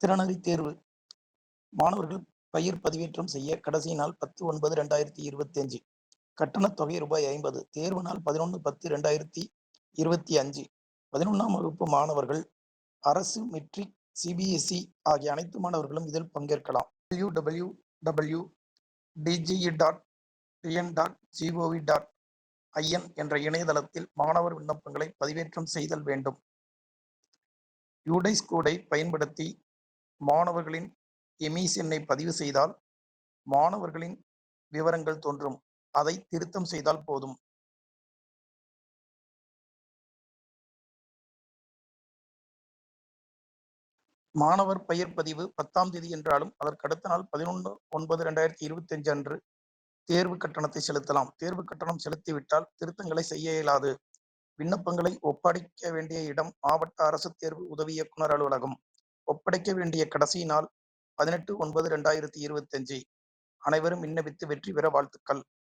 திறனறி தேர்வு மாணவர்கள் பயிர் பதிவேற்றம் செய்ய கடைசி நாள் 10/9/2025. கட்டணத் தொகை ரூ.50. தேர்வு நாள் 11/10/2025. 11ஆம் வகுப்பு மாணவர்கள், அரசு, மெட்ரிக், சிபிஎஸ்இ ஆகிய அனைத்து மாணவர்களும் இதில் பங்கேற்கலாம். www.dge.tn.gov.in என்ற இணையதளத்தில் மாணவர் விண்ணப்பங்களை பதிவேற்றம் செய்தல் வேண்டும். யூடைஸ் கோடை பயன்படுத்தி மாணவர்களின் எமிஸ் எண்ணை பதிவு செய்தால் மாணவர்களின் விவரங்கள் தோன்றும். அதை திருத்தம் செய்தால் போதும். மாணவர் பெயர் பதிவு 10ஆம் தேதி என்றாலும் அதற்கடுத்த நாள் 11/9/2025 அன்று தேர்வு கட்டணத்தை செலுத்தலாம். தேர்வு கட்டணம் செலுத்திவிட்டால் திருத்தங்களை செய்ய இயலாது. விண்ணப்பங்களை ஒப்படைக்க வேண்டிய இடம் மாவட்ட அரசு தேர்வு உதவி இயக்குனர் அலுவலகம். ஒப்படைக்க வேண்டிய கடைசி நாள் 18/9/2025. அனைவரும் விண்ணப்பித்து வெற்றி பெற வாழ்த்துக்கள்.